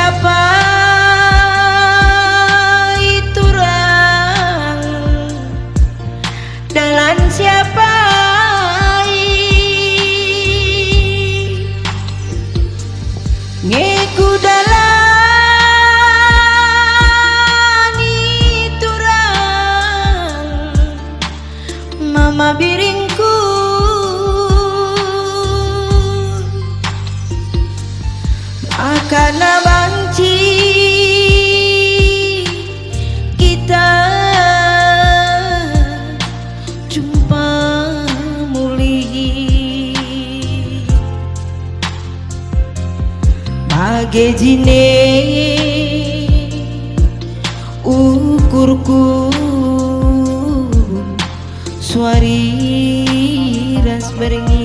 siapa itu orang dalan siapa ngeku dalan itu orang mama biringku akan banci kita jumpa muli bagai jine ukurku suari ras berengi